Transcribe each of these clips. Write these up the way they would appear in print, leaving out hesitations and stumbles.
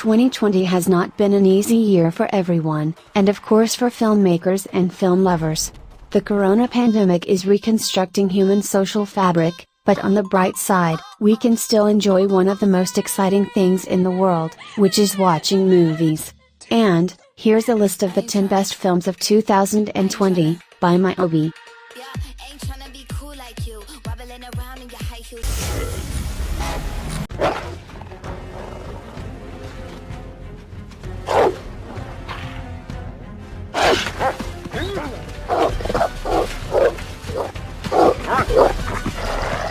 2020 has not been an easy year for everyone, and of course for filmmakers and film lovers. The corona pandemic is reconstructing human social fabric, but on the bright side, we can still enjoy one of the most exciting things in the world, which is watching movies. And, here's a list of the 10 best films of 2020, by MyHobi.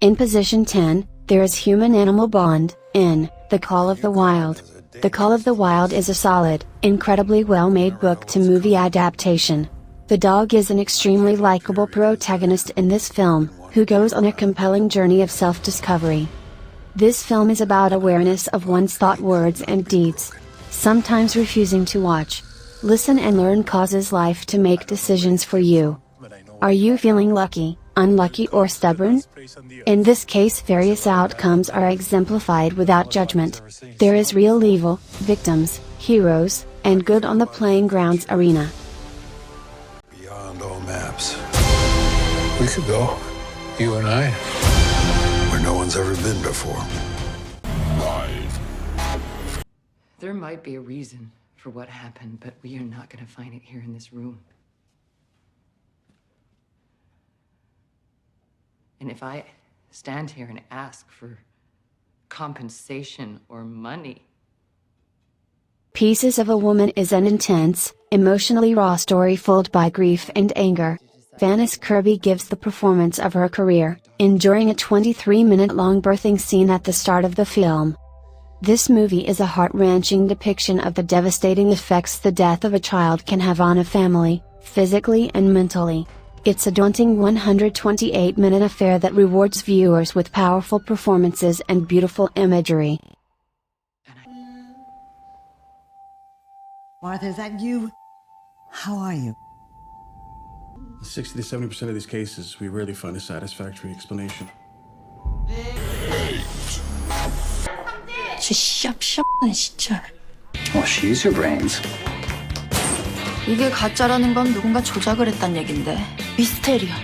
In position 10, there is Human-Animal Bond, in The Call of the Wild. The Call of the Wild is a solid, incredibly well-made book-to-movie adaptation. The dog is an extremely likable protagonist in this film, who goes on a compelling journey of self-discovery. This film is about awareness of one's thought, words and deeds. Sometimes refusing to watch, listen and learn causes life to make decisions for you. Are you feeling lucky, unlucky or stubborn? In this case, various outcomes are exemplified without judgment. There is real evil, victims, heroes, and good on the playing grounds arena. Beyond all maps. We could go, you and I, where no one's ever been before. There might be a reason for what happened, but we are not going to find it here in this room. And if I stand here and ask for compensation or money... Pieces of a Woman is an intense, emotionally raw story fueled by grief and anger. Vanessa Kirby gives the performance of her career, enduring a 23-minute-long birthing scene at the start of the film. This movie is a heart-wrenching depiction of the devastating effects the death of a child can have on a family, physically and mentally. It's a daunting 128-minute affair that rewards viewers with powerful performances and beautiful imagery. Martha, is that you? How are you? In 60 to 70% of these cases, we rarely find a satisfactory explanation. Well, she's your brains. 이게 가짜라는 건 누군가 조작을 했단 얘긴데. 미스테리야.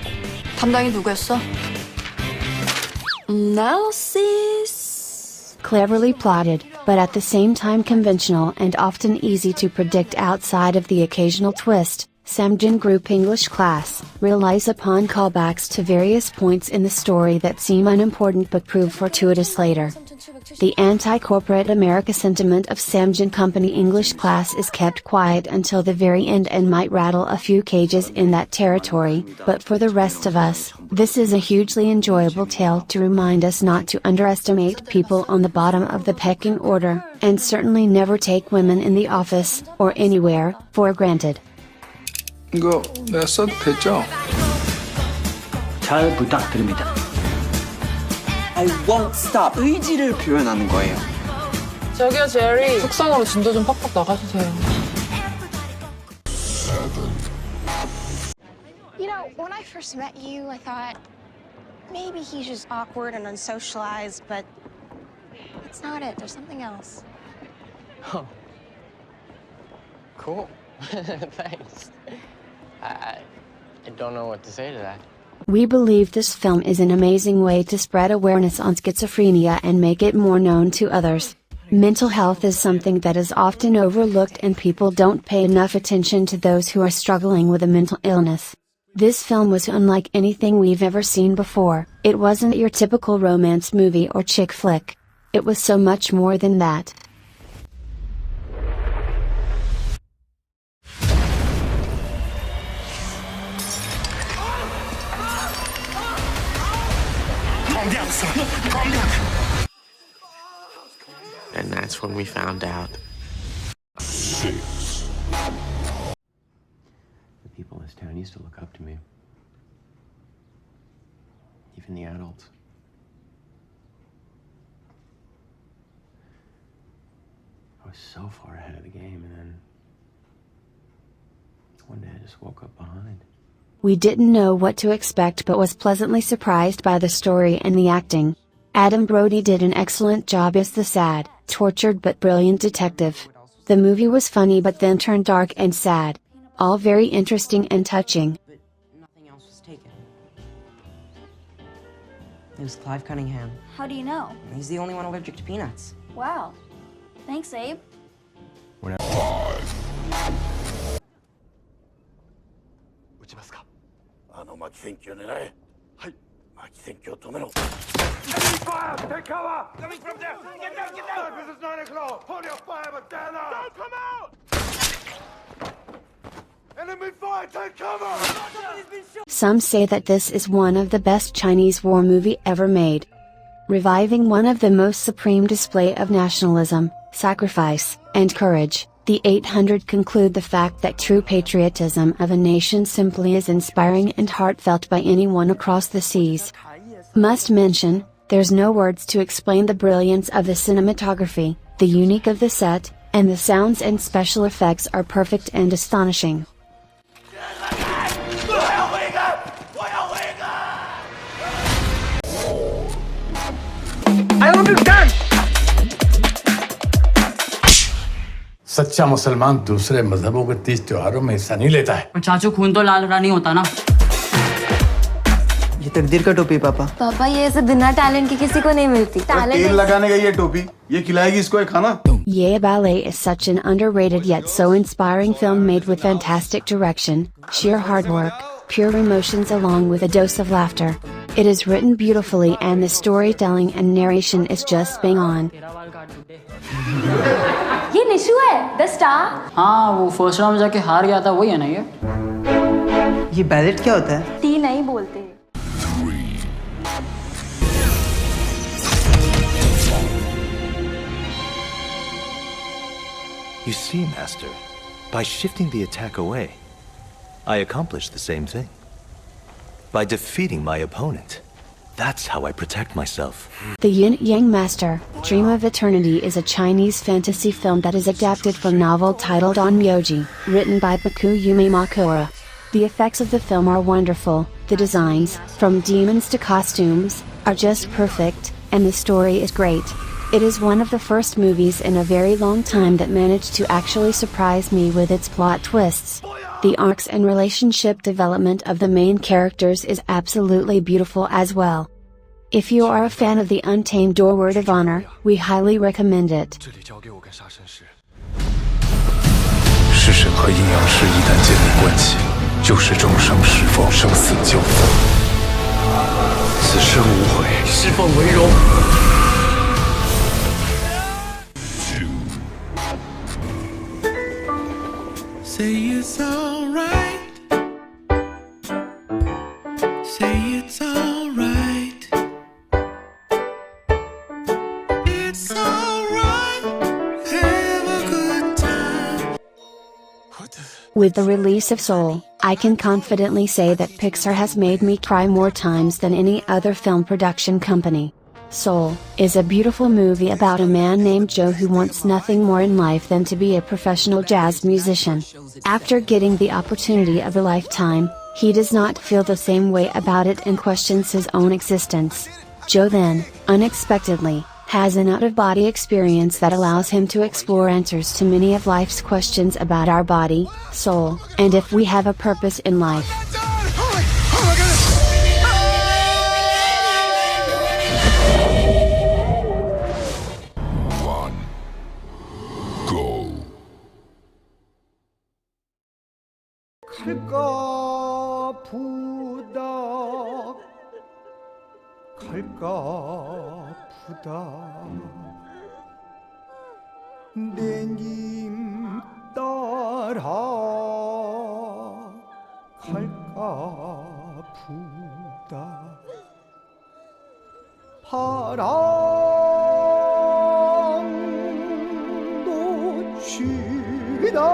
담당이 누구였어? Now sis. Cleverly plotted, but at the same time conventional and often easy to predict outside of the occasional twist, Samjin Group English Class relies upon callbacks to various points in the story that seem unimportant but prove fortuitous later. The anti-corporate America sentiment of Samjin Company English Class is kept quiet until the very end and might rattle a few cages in that territory, but for the rest of us, this is a hugely enjoyable tale to remind us not to underestimate people on the bottom of the pecking order, and certainly never take women in the office, or anywhere, for granted. 이거 내가 써도 됐죠? 잘 부탁드립니다. I won't stop. 의지를 표현하는 거예요. 저기요, 제리. 속성으로 진도 좀 팍팍 나가주세요. You know, when I first met you, I thought maybe he's just awkward and unsocialized, but that's not it. There's something else. Oh. Cool. Thanks. I don't know what to say to that. We believe this film is an amazing way to spread awareness on schizophrenia and make it more known to others. Mental health is something that is often overlooked and people don't pay enough attention to those who are struggling with a mental illness. This film was unlike anything we've ever seen before. It wasn't your typical romance movie or chick flick. It was so much more than that. And that's when we found out. The people in this town used to look up to me. Even the adults. I was so far ahead of the game, and then one day I just woke up behind. We didn't know what to expect but was pleasantly surprised by the story and the acting. Adam Brody did an excellent job as the sad, tortured but brilliant detective. The movie was funny but then turned dark and sad. All very interesting and touching. But nothing else was taken. It was Clive Cunningham. How do you know? He's the only one allergic to peanuts. Wow. Thanks, Abe. Fire! Take cover! Coming from there! Get down! Get down! This is 9 o'clock! Hold your fire, but stand up! Don't come out! Enemy fire! Take cover! Some say that this is one of the best Chinese war movie ever made. Reviving one of the most supreme display of nationalism, sacrifice, and courage, the 800 conclude the fact that true patriotism of a nation simply is inspiring and heartfelt by anyone across the seas. Must mention, there's no words to explain the brilliance of the cinematography, the unique of the set, and the sounds and special effects are perfect and astonishing. I understand! सच्चा मुसलमान दूसरे मजहबों के तीज त्योहारों में हिस्सा नहीं लेता है। चाचू खून तो लाल हरा नहीं होता ना। ये तकदीर का टोपी पापा। पापा ये ऐसे बिना टैलेंट के किसी को नहीं मिलती। तेल लगाने का ये टोपी, ये खिलाएगी इसको ये खाना? Ye Ballet is such an underrated yet so inspiring film made with fantastic direction, sheer hard work, pure emotions along with a dose of laughter. It is written beautifully and the storytelling and narration is just bang on. ये निशु है, The Star। हाँ, वो first round में जाके हार गया था, वही है ना ये? ये बैलेट क्या होता है? टी नहीं बोलते। You see, Master, by shifting the attack away, I accomplished the same thing. By defeating my opponent, that's how I protect myself. The Yin Yang Master, Dream of Eternity is a Chinese fantasy film that is adapted from novel titled On Myoji, written by Baku Yume Makura. The effects of the film are wonderful, the designs, from demons to costumes, are just perfect, and the story is great. It is one of the first movies in a very long time that managed to actually surprise me with its plot twists. The arcs and relationship development of the main characters is absolutely beautiful as well. If you are a fan of the Untamed or Word of Honor, we highly recommend it. 式神和阴阳师一旦建立关系，就是众生是否生死纠纷。此生无悔，是否为荣？ Say it's alright. Say it's alright. It's alright. Have a good time. With the release of Soul, I can confidently say that Pixar has made me cry more times than any other film production company. Soul is a beautiful movie about a man named Joe who wants nothing more in life than to be a professional jazz musician. After getting the opportunity of a lifetime, he does not feel the same way about it and questions his own existence. Joe then, unexpectedly, has an out-of-body experience that allows him to explore answers to many of life's questions about our body, soul, and if we have a purpose in life. 갈까 부다 갈까 부다 내님 따라 갈까 부다 바람도 취다는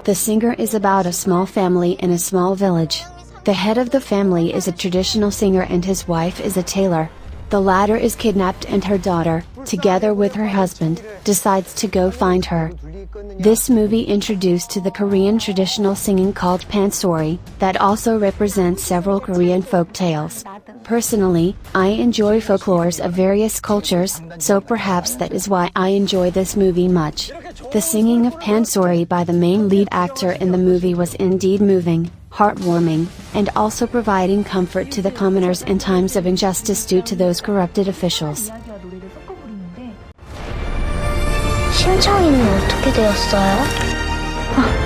The singer is about a small family in a small village. The head of the family is a traditional singer and his wife is a tailor. The latter is kidnapped and her daughter, together with her husband, decides to go find her. This movie introduced to the Korean traditional singing called pansori, that also represents several Korean folk tales. Personally, I enjoy folklores of various cultures, so perhaps that is why I enjoy this movie much. The singing of pansori by the main lead actor in the movie was indeed moving, heartwarming, and also providing comfort to the commoners in times of injustice due to those corrupted officials. 심청이는 어떻게 되었어요?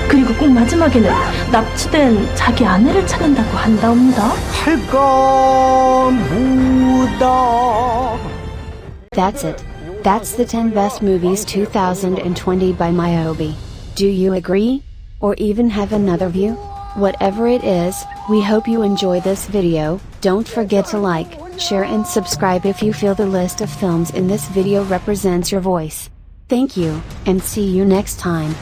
그리고 꼭 마지막에는 납치된 자기 아내를 찾는다고 한다옵니다. That's it. That's the 10 best movies 2020 by MyHobi. Do you agree? Or even have another view? Whatever it is, we hope you enjoy this video. Don't forget to like, share and subscribe if you feel the list of films in this video represents your voice. Thank you, and see you next time.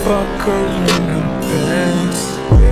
Fuck her in the Benz.